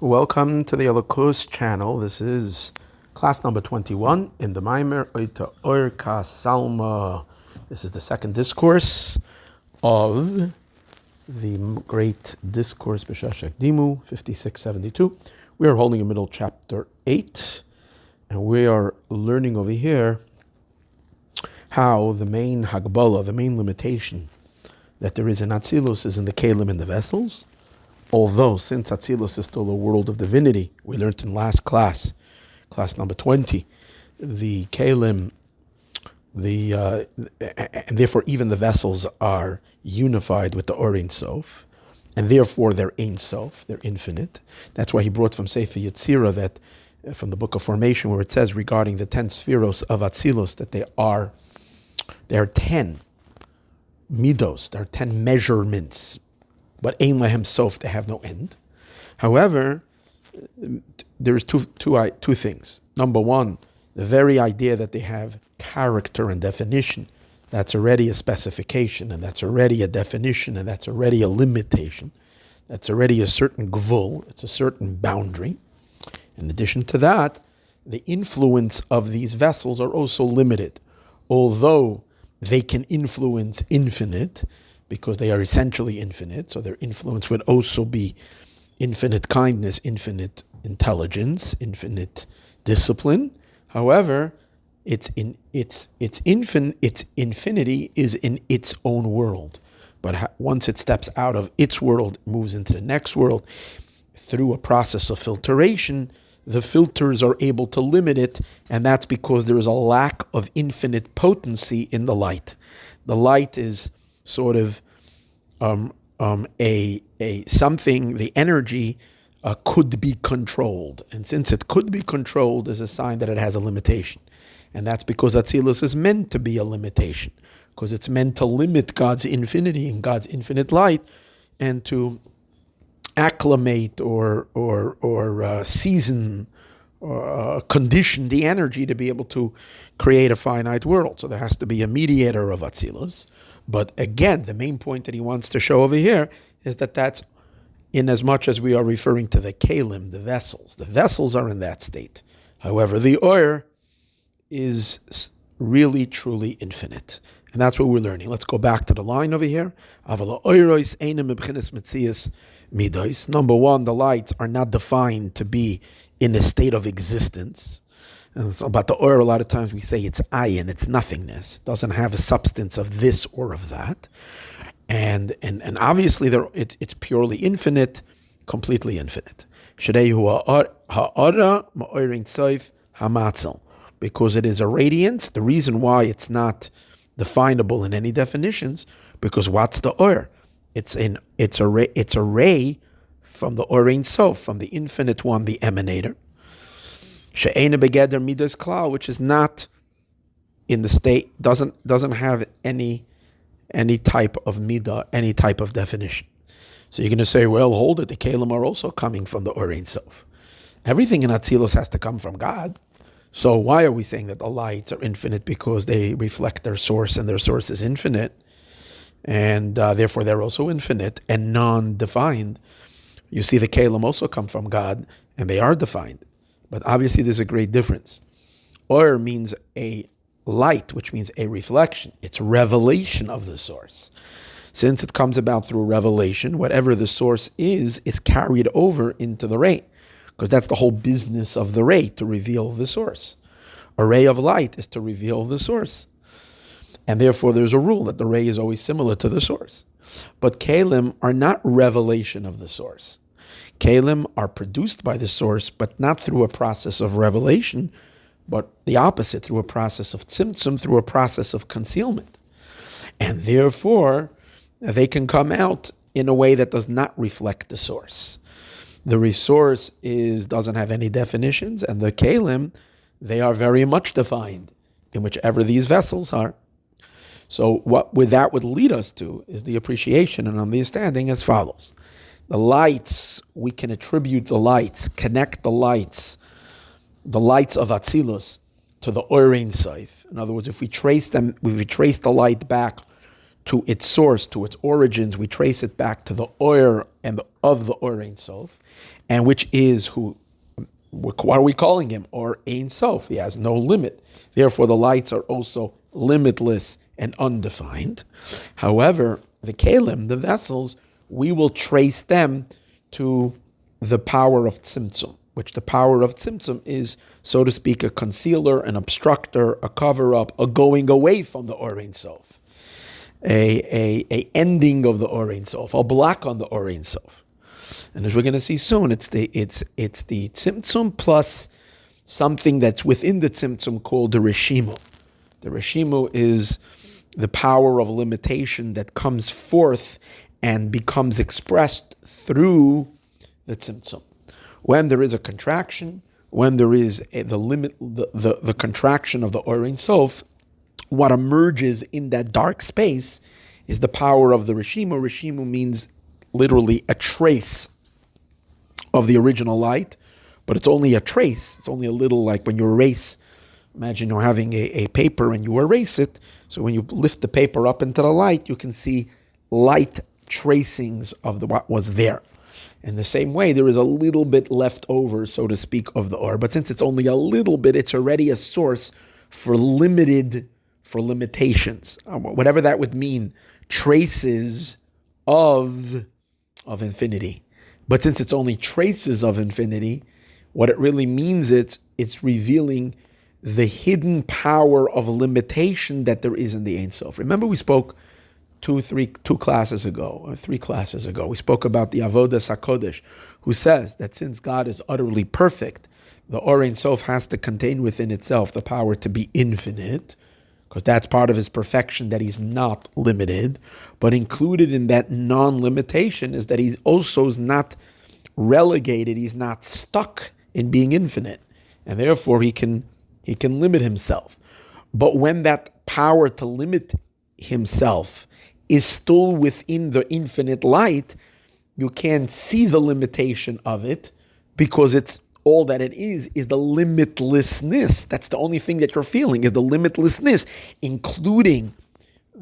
Welcome to the Elokus channel. This is class number 21 in the Maamor Oteh Salma. This is the second discourse of the great discourse B'Shashak Dimu 5672. We are holding a middle chapter 8, and we are learning over here how the main Hagbala, the main limitation that there is in Atzilus is in the Kalim and the vessels. Although, since Atzilus is still a world of divinity, we learned in last class number 20, the Kalim, and therefore even the vessels are unified with the Ein Sof, and therefore they're Ein Sof, they're infinite. That's why he brought from Sefer Yetzirah, that from the book of Formation, where it says regarding the 10 spheros of Atzilus, that there are 10 midos, there are 10 measurements, but Ein Lehem Sof, they have no end. However, there's two things. Number one, the very idea that they have character and definition, that's already a specification, and that's already a definition, and that's already a limitation. That's already a certain gvul, it's a certain boundary. In addition to that, the influence of these vessels are also limited. Although they can influence infinite, because they are essentially infinite, so their influence would also be infinite kindness, infinite intelligence, infinite discipline. However, its infinity is in its own world. But once it steps out of its world, moves into the next world, through a process of filtration, the filters are able to limit it, and that's because there is a lack of infinite potency in the light. The light is sort of something, the energy could be controlled. And since it could be controlled, is a sign that it has a limitation. And that's because Atzilus is meant to be a limitation, because it's meant to limit God's infinity and God's infinite light, and to acclimate or season or condition the energy to be able to create a finite world. So there has to be a mediator of Atzilus. But again, the main point that he wants to show over here is that that's in as much as we are referring to the Kalim, the vessels. The vessels are in that state. However, the Oyer is really, truly infinite. And that's what we're learning. Let's go back to the line over here. Number one, the lights are not defined to be in a state of existence. And so about the oil, a lot of times we say it's ayin, it's nothingness. It doesn't have a substance of this or of that. And obviously it's purely infinite, completely infinite. Because it is a radiance. The reason why it's not definable in any definitions, because what's the oil? It's a ray from the Ein Sof, from the infinite one, the emanator. She'ena begeder midas klal, which is not in the state, doesn't have any type of midah, any type of definition. So you're going to say, well, hold it, the Kalim are also coming from the Ein Sof. Everything in Atzilus has to come from God. So why are we saying that the lights are infinite? Because they reflect their source, and their source is infinite, and therefore they're also infinite and non-defined. You see, the Kalim also come from God, and they are defined. But obviously there's a great difference. Or means a light, which means a reflection. It's revelation of the source. Since it comes about through revelation, whatever the source is carried over into the ray. Because that's the whole business of the ray, to reveal the source. A ray of light is to reveal the source. And therefore there's a rule that the ray is always similar to the source. But Kalim are not revelation of the source. Kalim are produced by the source, but not through a process of revelation, but the opposite, through a process of tzimtzum, through a process of concealment. And therefore, they can come out in a way that does not reflect the source. The resource doesn't have any definitions, and the Kalim, they are very much defined in whichever these vessels are. So what that would lead us to is the appreciation and understanding as follows. The lights, we can attribute the lights, connect the lights of Atzilus to the Ein Sof. In other words, if we trace the light back to its source, to its origins. We trace it back to the Oyer of the Or Ein Sof, and which is who. What are we calling him? Or Ein Sof. He has no limit. Therefore, the lights are also limitless and undefined. However, the Kalim, the vessels, we will trace them to the power of Tzimtzum, which the power of Tzimtzum is, so to speak, a concealer, an obstructor, a cover-up, a going away from the Or Ein Sof, a ending of the Or Ein Sof, a block on the Or Ein Sof. And as we're going to see soon, it's the Tzimtzum plus something that's within the Tzimtzum called the Rishimu. The Rishimu is the power of limitation that comes forth and becomes expressed through the Tzimtzum. When there is a contraction, when there is the contraction of the Or Ein Sof, what emerges in that dark space is the power of the Rishimu. Rishimu means literally a trace of the original light, but it's only a trace. It's only a little, like when you erase. Imagine you're having a paper and you erase it. So when you lift the paper up into the light, you can see light tracings of what was there. In the same way, there is a little bit left over, so to speak, of the Or. But since it's only a little bit, it's already a source for limitations. Whatever that would mean, traces of infinity. But since it's only traces of infinity, what it really means it's revealing the hidden power of limitation that there is in the Ein Sof. Remember we spoke 3 classes ago, we spoke about the Avodas HaKodesh, who says that since God is utterly perfect, the Or Ein Sof has to contain within itself the power to be infinite, because that's part of his perfection, that he's not limited. But included in that non-limitation is that he's also not relegated, he's not stuck in being infinite. And therefore he can limit himself. But when that power to limit himself is still within the infinite light, you can't see the limitation of it, because it's all that it is the limitlessness. That's the only thing that you're feeling, is the limitlessness, including,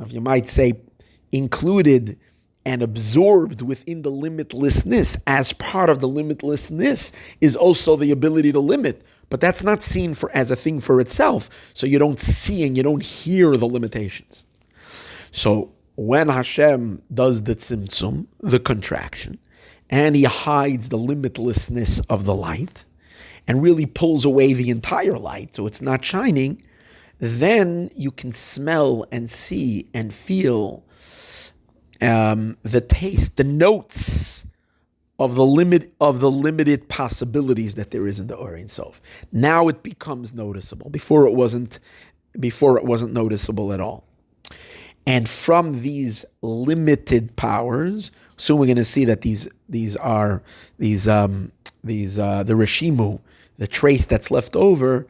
you might say, included and absorbed within the limitlessness. As part of the limitlessness is also the ability to limit. But that's not seen as a thing for itself, so you don't see and you don't hear the limitations. So when Hashem does the tzimtzum, the contraction, and he hides the limitlessness of the light, and really pulls away the entire light, so it's not shining, then you can smell and see and feel the taste, the notes of the limited possibilities that there is in the Or Ein Sof. Now it becomes noticeable. Before it wasn't noticeable at all. And from these limited powers, soon we're going to see that these are the Rishimu, the trace that's left over,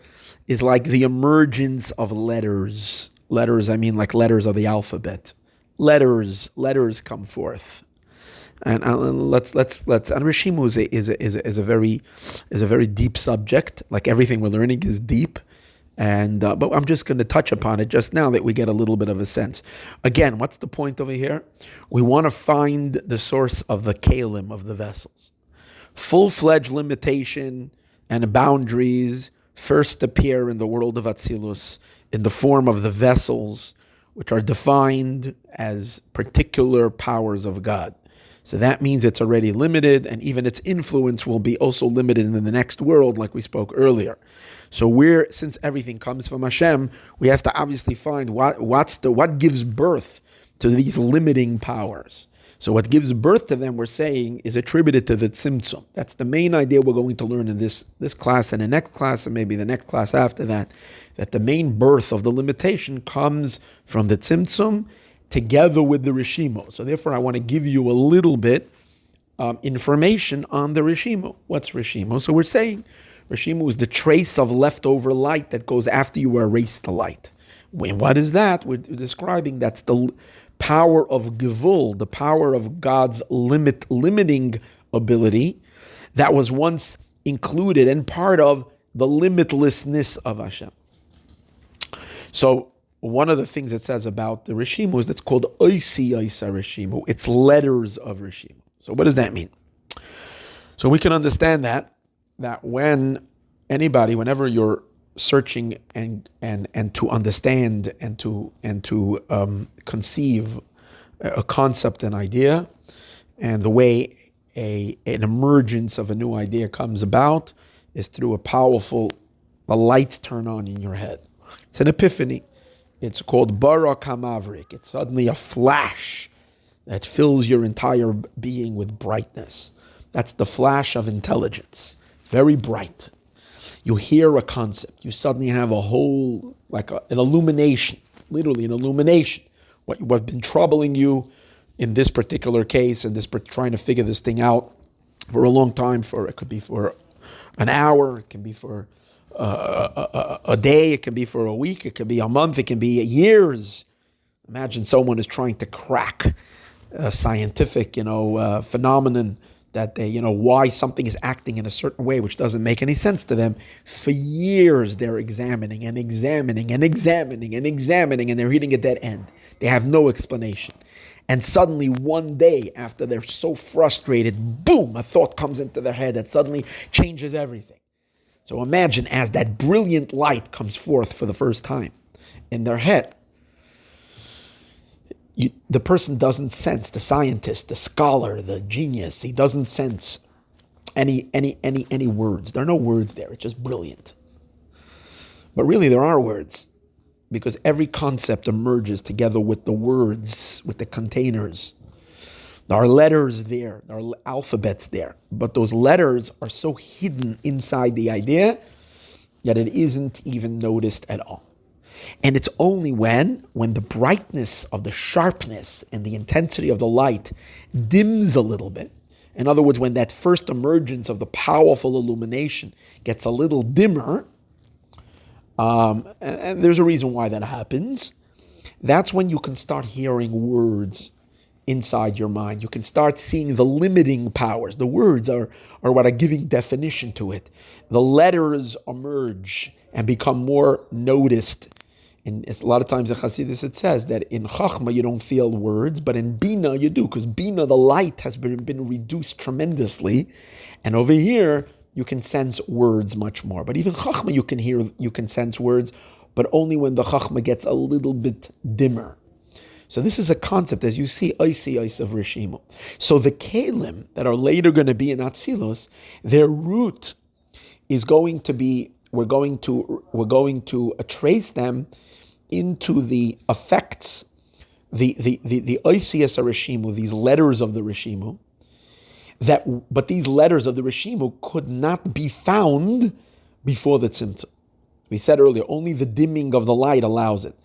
is like the emergence of letters. Letters, I mean like letters of the alphabet. Letters come forth, and let's. And Rishimu is a very deep subject. Like everything we're learning is deep, and but I'm just going to touch upon it just now that we get a little bit of a sense. Again, what's the point over here? We want to find the source of the kalim, of the vessels. Full-fledged limitation and boundaries first appear in the world of Atzilus in the form of the vessels, which are defined as particular powers of God. So that means it's already limited, and even its influence will be also limited in the next world, like we spoke earlier. So since everything comes from Hashem, we have to obviously find what gives birth to these limiting powers. So what gives birth to them, we're saying, is attributed to the tzimtzum. That's the main idea we're going to learn in this class and the next class, and maybe the next class after that, that the main birth of the limitation comes from the tzimtzum together with the Rishimu. So therefore, I want to give you a little bit information on the Rishimu. What's Rishimu? So we're saying Rishimu is the trace of leftover light that goes after you erase the light. What is that? We're describing that's the power of Gevul, the power of God's limiting ability that was once included and part of the limitlessness of Hashem. So one of the things it says about the Rishimu is that's called Oisi Oisa Rishimu. It's letters of Rishimu. So what does that mean? So we can understand that whenever you're searching and to understand and to conceive a concept, an idea, and the way an emergence of a new idea comes about is through the lights turn on in your head. It's an epiphany. It's called Barak HaMavrik. It's suddenly a flash that fills your entire being with brightness. That's the flash of intelligence. Very bright. You hear a concept. You suddenly have a whole, an illumination, literally an illumination. What's been troubling you in this particular case, and trying to figure this thing out for a long time, it could be for an hour, it can be for a day, it can be for a week, it can be a month, it can be years. Imagine someone is trying to crack a scientific, phenomenon that why something is acting in a certain way, which doesn't make any sense to them. For years, they're examining, and they're hitting a dead end. They have no explanation. And suddenly, one day, after they're so frustrated, boom, a thought comes into their head that suddenly changes everything. So imagine as that brilliant light comes forth for the first time in their head, the person doesn't sense, the scientist, the scholar, the genius, he doesn't sense any words. There are no words there. It's just brilliant. But really there are words, because every concept emerges together with the words, with the containers. There are letters there, there are alphabets there, but those letters are so hidden inside the idea that it isn't even noticed at all. And it's only when the brightness of the sharpness and the intensity of the light dims a little bit, in other words, when that first emergence of the powerful illumination gets a little dimmer, and there's a reason why that happens, that's when you can start hearing words inside your mind. You can start seeing the limiting powers. The words are what are giving definition to it. The letters emerge and become more noticed. And a lot of times in Hasidus it says that in Chachma you don't feel words, but in Bina you do, because Bina, the light, has been reduced tremendously. And over here you can sense words much more. But even Chachma you can sense words, but only when the Chachma gets a little bit dimmer. So this is a concept, as you see, Oisi of Rishimu. So the Kalim that are later going to be in Atzilus, their root is going to be, we're going to trace them into the effects, the Oisias of Rishimu, these letters of the Rishimu, but these letters of the Rishimu could not be found before the Tzimtzum. We said earlier, only the dimming of the light allows it.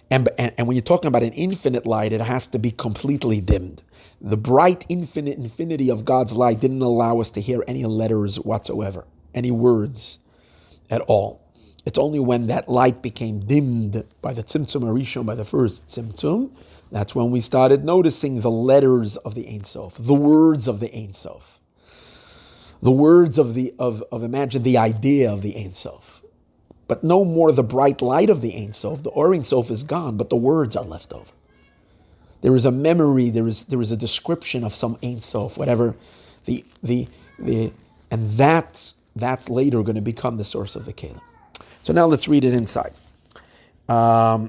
And when you're talking about an infinite light, it has to be completely dimmed. The bright infinity of God's light didn't allow us to hear any letters whatsoever, any words at all. It's only when that light became dimmed by the Tzimtzum Arishon, by the first Tzimtzum, that's when we started noticing the letters of the Ein Sof, the words of the Ein Sof, the words of imagine the idea of the Ein Sof. But no more the bright light of the Ein Sof. The Or Ein Sof is gone, but the words are left over. There is a memory, there is a description of some Ein Sof, whatever, and that's later going to become the source of the Kalim. So now let's read it inside. As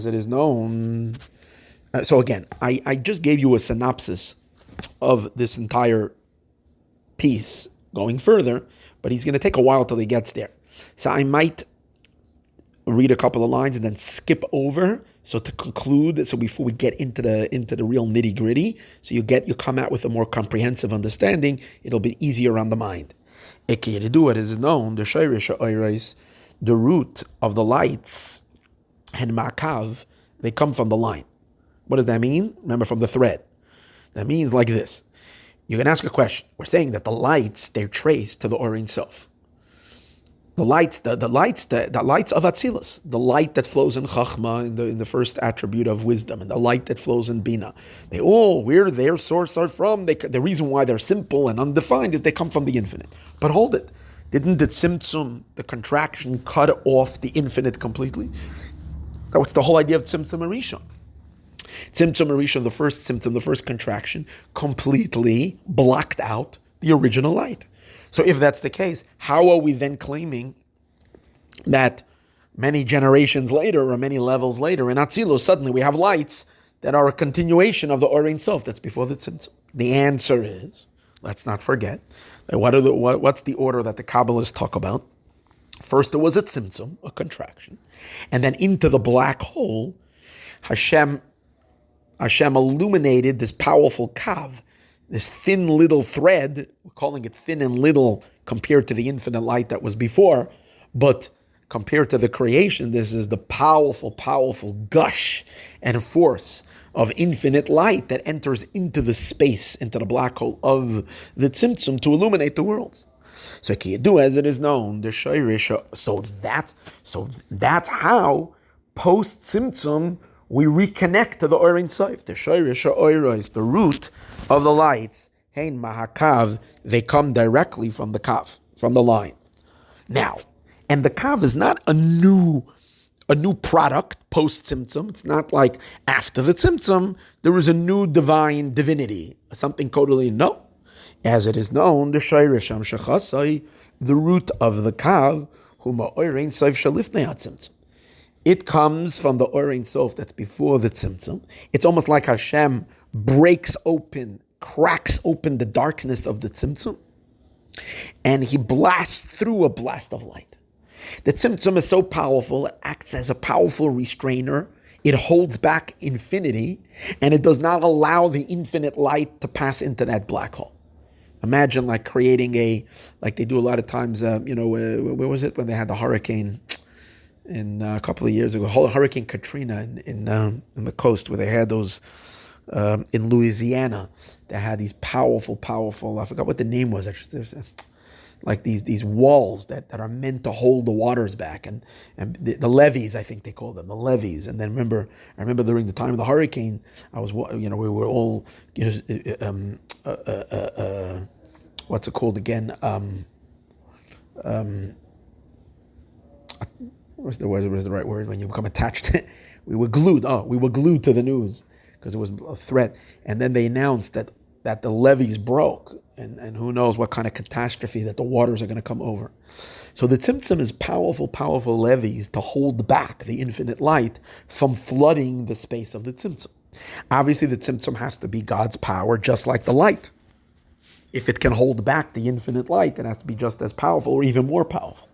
it is known. So again, I just gave you a synopsis of this entire piece going further, but he's going to take a while till he gets there. So I might read a couple of lines and then skip over. So to conclude, so before we get into the real nitty gritty, so you come out with a more comprehensive understanding, it'll be easier on the mind. It is known, the root of the lights, and makav, they come from the line. What does that mean? Remember, from the thread. That means like this. You can ask a question. We're saying that the lights, they're traced to the Or Ein Sof. The lights of Atzilus, the light that flows in Chachma, in the first attribute of wisdom, and the light that flows in Bina, where their source are from, the reason why they're simple and undefined is they come from the infinite. But hold it, didn't the Tzimtzum, the contraction, cut off the infinite completely? What's the whole idea of Tzimtzum Arishon? Tzimtzum Arishon, the first symptom, the first contraction, completely blocked out the original light. So if that's the case, how are we then claiming that many generations later or many levels later in Atzilus, suddenly we have lights that are a continuation of the Or Ein Sof that's before the Tzimtzum? The answer is, let's not forget, what's the order that the Kabbalists talk about? First, there was a Tzimtzum, a contraction, and then into the black hole, Hashem illuminated this powerful kav, this thin little thread. We're calling it thin and little compared to the infinite light that was before, but compared to the creation, this is the powerful, powerful gush and force of infinite light that enters into the space, into the black hole of the Tzimtzum to illuminate the worlds. So Kiyadu, as it is known, the Shayrish. So that's how post Tzimtzum we reconnect to the Or Ein Sof. The Shayrish Oira is the root of the lights. Hein Mahakav, they come directly from the kav, from the line. Now, and the kav is not a new product post Tzimtzum. It's not like after the Tzimtzum there was a new divine divinity, something totally no. As it is known, the Shayrisham Shechasai, the root of the kav, Huma Or Ein Sof Shalifnei HaTzimtzum. It comes from the Or Ein Sof that's before the Tzimtzum. It's almost like Hashem cracks open the darkness of the Tzimtzum, and he blasts through a blast of light. The Tzimtzum is so powerful, it acts as a powerful restrainer. It holds back infinity, and it does not allow the infinite light to pass into that black hole. Imagine like creating like they do a lot of times, where was it when they had the hurricane in a couple of years ago, Hurricane Katrina in the coast, where they had those, in Louisiana, they had these powerful, I forgot what the name was, actually, like these walls that are meant to hold the waters back, and the levees, I think they call them, the levees. And then I remember during the time of the hurricane, we were all, what's it called again? What's the right word when you become attached? We were glued to the news because it was a threat. And then they announced that the levees broke, and who knows what kind of catastrophe that the waters are going to come over. So the Tzimtzum is powerful levees to hold back the infinite light from flooding the space of the Tzimtzum. Obviously, the Tzimtzum has to be God's power, just like the light. If it can hold back the infinite light, it has to be just as powerful or even more powerful.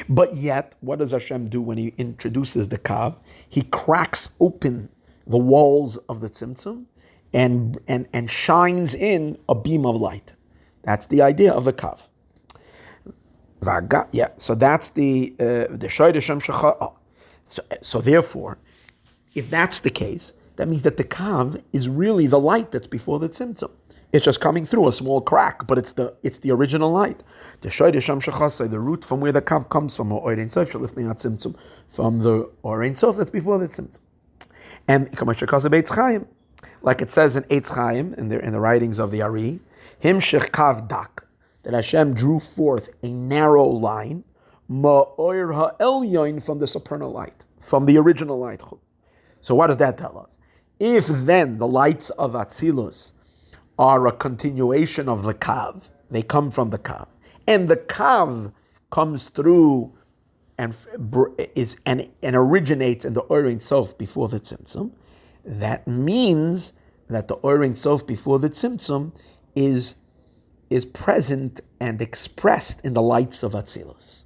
But yet, what does Hashem do when he introduces the kav? He cracks open the walls of the Tzimtzum and shines in a beam of light. That's the idea of the kav. Yeah, so that's the Shayrishem Shecha. So therefore, if that's the case, that means that the kav is really the light that's before the Tzimtzum. It's just coming through a small crack, but it's the original light. The Shayrishem Shechasai, the root from where the kav comes from, Or Ein Sof Shalifnei HaTzimtzum, from the Or Ein Sof that's before the Tzimtzum. And like it says in Eitz Chaim, in the writings of the Ari, Him Shech Kav Dak, that Hashem drew forth a narrow line, Ma'or Ha'elyon, from the supernal light, from the original light. So what does that tell us? If then the lights of Atzilus are a continuation of the kav, they come from the kav, and the kav comes through and originates in the Or Ein Sof before the Tzimtzum, that means that the Or Ein Sof before the Tzimtzum is present and expressed in the lights of Atzilus.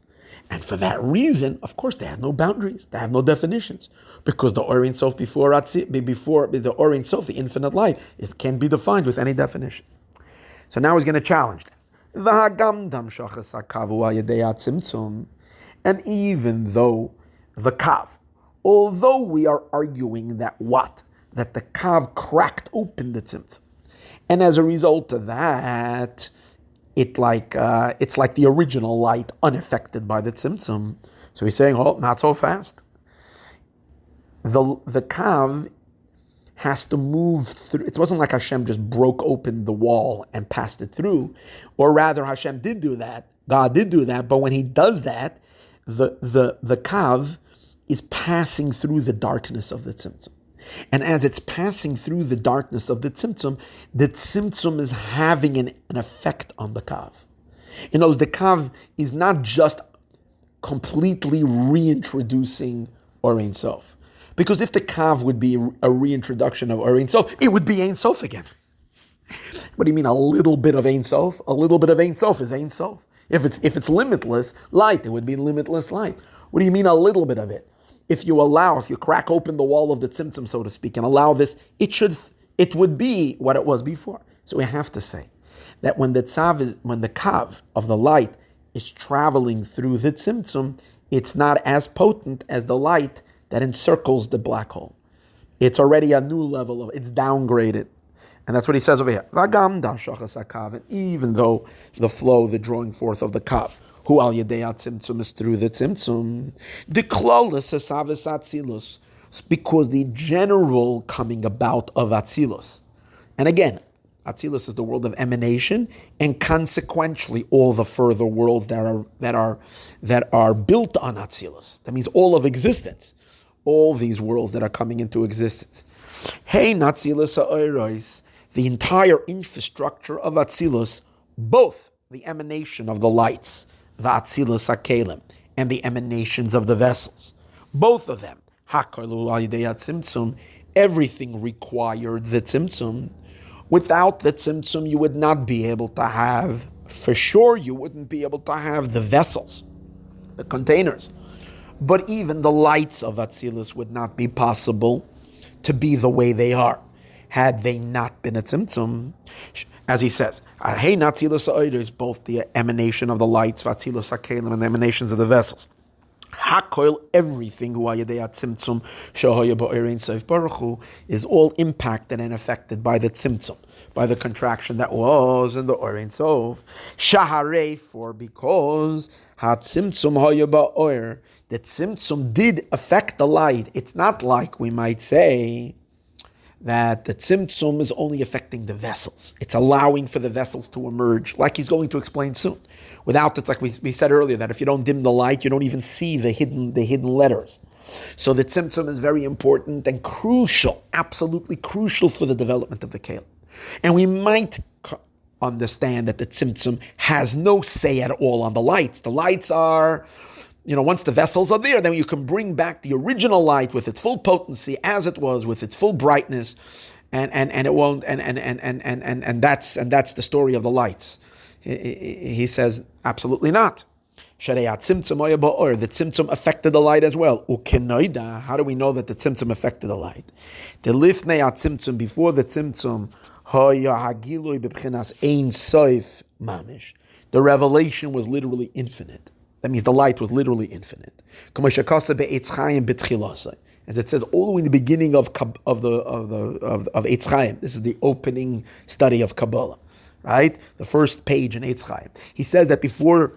And for that reason, of course, they have no boundaries, they have no definitions, because the Or Ein Sof before the Or Ein Sof, the infinite light, can be defined with any definitions. So now he's going to challenge them. And even though the kav, although we are arguing that the kav cracked open the tzimtzum, and as a result of that, it's like the original light unaffected by the tzimtzum. So he's saying, not so fast. The kav has to move through. It wasn't like Hashem just broke open the wall and passed it through, or rather Hashem did do that. God did do that, but when he does that, the kav is passing through the darkness of the tzimtzum. And as it's passing through the darkness of the tzimtzum is having an effect on the kav. In other words, the kav is not just completely reintroducing Or Ein Sof. Because if the kav would be a reintroduction of Or Ein Sof, it would be Ein Sof again. What do you mean a little bit of Ein Sof? A little bit of Ein Sof is Ein Sof. If it's limitless light, it would be limitless light. What do you mean a little bit of it? If you crack open the wall of the tzimtzum, so to speak, and allow this, it would be what it was before. So we have to say that when the kav of the light is traveling through the tzimtzum, it's not as potent as the light that encircles the black hole. It's already a new level it's downgraded. And that's what he says over here. And even though the drawing forth of the kav, who al yedei tzimtzum is through the tzimtzum, the klolus esavis atzilus, because the general coming about of atzilus, and again, atzilus is the world of emanation, and consequently all the further worlds that are built on atzilus. That means all of existence, all these worlds that are coming into existence. Hey, atzilus ha'oros, the entire infrastructure of atzilus, both the emanation of the lights, the atzilus hakelim, and the emanations of the vessels, both of them, hakarlu al yedei tzimtzum, everything required the tzimtzum. Without the tzimtzum, you would not be able to have, for sure, you wouldn't be able to have the vessels, the containers. But even the lights of atzilus would not be possible to be the way they are, had they not been a tzimtzum. As he says, hey, natzilus ha'oros, both the emanation of the lights, v'atzilus hakelim, and the emanations of the vessels. Hakoil, everything who tzimtzum shohoya ba'or Ein Sof baruch hu, is all impacted and affected by the tzimtzum, by the contraction that was in the Or Ein Sof. Shaharei, for because tzimtzum hoya ba'or, the tzimtzum did affect the light. It's not like we might say that the tzimtzum is only affecting the vessels. It's allowing for the vessels to emerge, like he's going to explain soon. Without it, like we said earlier, that if you don't dim the light, you don't even see the hidden letters. So the tzimtzum is very important and crucial, absolutely crucial for the development of the kelim. And we might understand that the tzimtzum has no say at all on the lights. The lights are, once the vessels are there, then you can bring back the original light with its full potency as it was, with its full brightness, and it won't, and that's the story of the lights. He says absolutely not. The tzimtzum affected the light as well. How do we know that the tzimtzum affected the light? The lifnei tzimtzum, before the tzimtzum, Ein Sof mamish. The revelation was literally infinite. That means the light was literally infinite. As it says all the way in the beginning of Eitz Chaim. This is the opening study of Kabbalah, right? The first page in Eitz Chaim. He says that before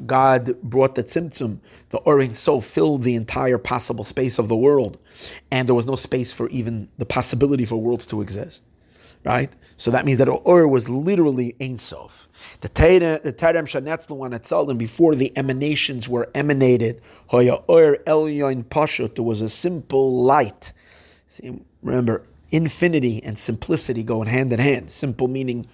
God brought the tzimtzum, the Or Ein Sof filled the entire possible space of the world, and there was no space for even the possibility for worlds to exist, right? So that means that Or was literally Ein Sof. The Terem Shanetzlu on Etzalim, before the emanations were emanated, Hoya Or Elyon Pashut, there was a simple light. See, remember, infinity and simplicity go hand in hand. Simple meaning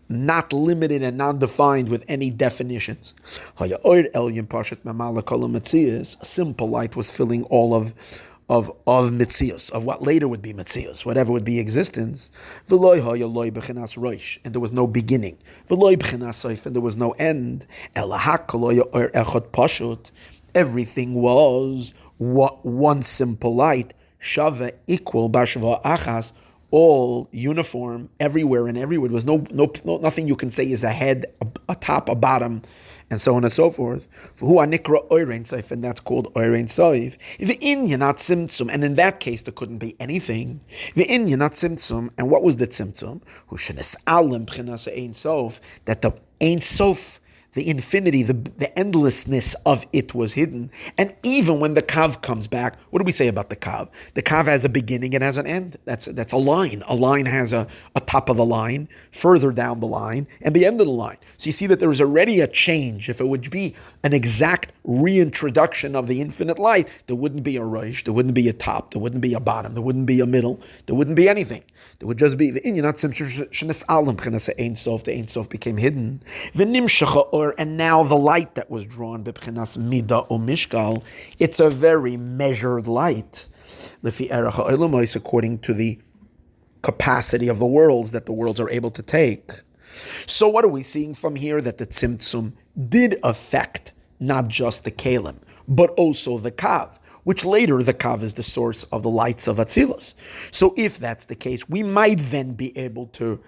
not limited and non-defined with any definitions. Hoya Or Elyon Pashut Mamala Kol HaMetzias, a simple light was filling all of Metzius, of what later would be Metzius, whatever would be existence. V'loi haya loi b'chinas roish, and there was no beginning. V'loi b'chinas soif, and there was no end. Elahak koloya or echot pashut, everything was one simple light. Shava, equal, bashva achas, all uniform, everywhere and everywhere. There was no nothing you can say is a head, a top, a bottom, and so on and so forth. For who anikra Or Ein Sof, and that's called Or Ein Sof. V'in yanat tzimtzum, and in that case there couldn't be anything. V'in yanat tzimtzum, and what was the tzimtzum? Hu shenes alim b'chinas Ein Sof, that the Ein Sof, the infinity, the endlessness of it was hidden. And even when the kav comes back, what do we say about the kav? The kav has a beginning and has an end. That's a line. A line has a top of the line, further down the line, and the end of the line. So you see that there is already a change. If it would be an exact reintroduction of the infinite light, there wouldn't be a rosh, there wouldn't be a top, there wouldn't be a bottom, there wouldn't be a middle, there wouldn't be anything. There would just be the inyan the Ein Sof became hidden. And now the light that was drawn, it's a very measured light, according to the capacity of the worlds that the worlds are able to take. So what are we seeing from here? That the tzimtzum did affect not just the kalim, but also the kav, which later the kav is the source of the lights of Atzilus. So if that's the case, we might then be able to.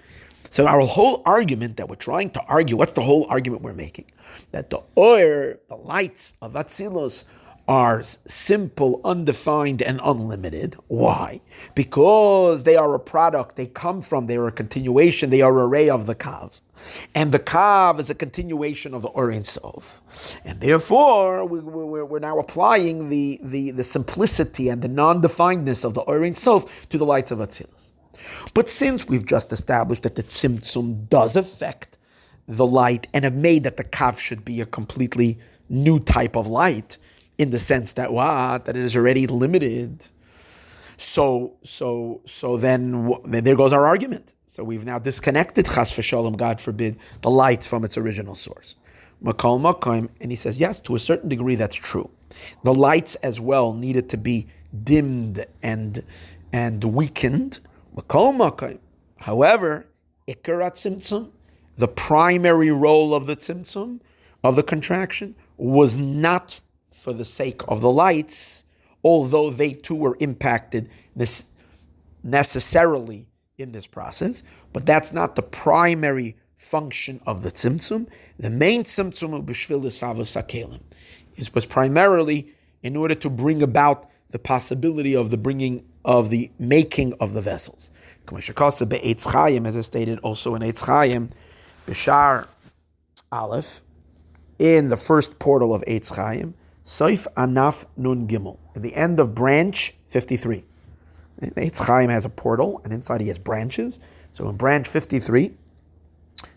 So our whole argument that we're trying to argue, what's the whole argument we're making? That the oir, the lights of Atzilus, are simple, undefined, and unlimited. Why? Because they are a product, they are a continuation, they are a ray of the kav. And the kav is a continuation of the Or Ein Sof. And therefore, we're now applying the simplicity and the non-definedness of the Or Ein Sof to the lights of Atzilus. But since we've just established that the tzimtzum does affect the light and have made that the kav should be a completely new type of light, in the sense that that it is already limited. So then there goes our argument. So we've now disconnected, chas v'shalom, God forbid, the lights from its original source. Makal makayim, and he says, yes, to a certain degree that's true. The lights as well needed to be dimmed and weakened. Makal makayim. However, ikarat tzimtzum, the primary role of the tzimtzum, of the contraction, was not for the sake of the lights, although they too were impacted necessarily in this process, but that's not the primary function of the tzimtzum. The main tzimtzum b'shvil l'savos hakelim was primarily in order to bring about the possibility of the making of the vessels. As I stated also in Eitz Chaim, Bishar Aleph, in the first portal of Eitz Chaim, Soif Anaf Nun Gimel, in the end of branch 53. Eitz Chaim has a portal, and inside he has branches. So in branch 53,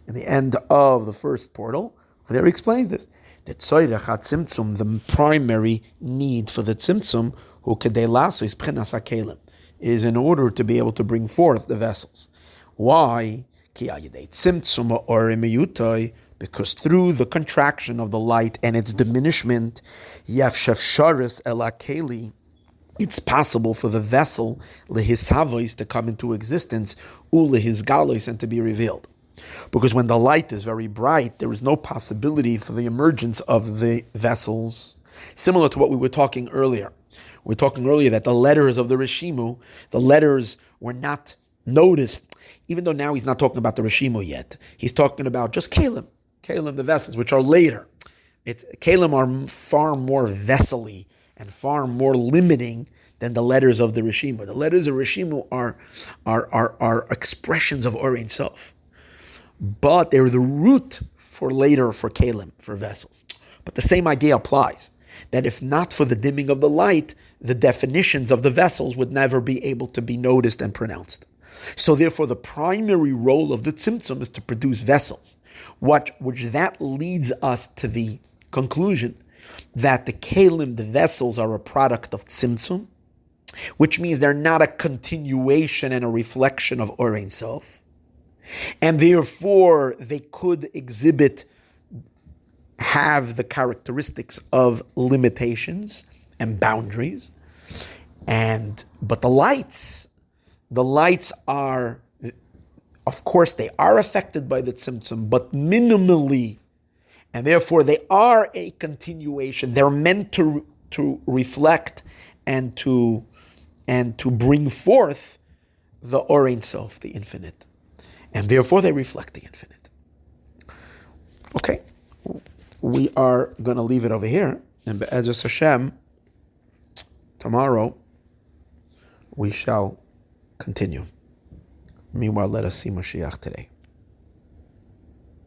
in the end of the first portal, there he explains this. That Tzoyrech HaTzimtzum, the primary need for the Tzimtzum, who kedei laso is Pchenas HaKelim, is in order to be able to bring forth the vessels. Why? Ki ayidei Tzimtzum Orim Miyutoi, because through the contraction of the light and its diminishment, Yafshafsharis Elakeli, it's possible for the vessel, lehisavois, to come into existence, ulehizgalois, and to be revealed. Because when the light is very bright, there is no possibility for the emergence of the vessels. Similar to what we were talking earlier. We were talking earlier that the letters of the Rishimu, the letters were not noticed, even though now he's not talking about the Rishimu yet. He's talking about just Kalim, the vessels, which are later. Kalim are far more vessel-y and far more limiting than the letters of the Rishimu. The letters of Rishimu are expressions of Or Ein Sof. But they're the root for later for Kalim, for vessels. But the same idea applies, that if not for the dimming of the light, the definitions of the vessels would never be able to be noticed and pronounced. So therefore the primary role of the tzimtzum is to produce vessels, which that leads us to the conclusion that the kalim, the vessels, are a product of tzimtzum, which means they're not a continuation and a reflection of Or Ein Sof, and therefore they could have the characteristics of limitations and boundaries. But the lights are, of course, they are affected by the tzimtzum, but minimally, and therefore they are a continuation. They're meant to reflect and to bring forth the Or Ein Sof, the infinite, and therefore they reflect the infinite. Okay, we are going to leave it over here, and Be'ezus Hashem, tomorrow we shall continue. Meanwhile, let us see Mashiach today.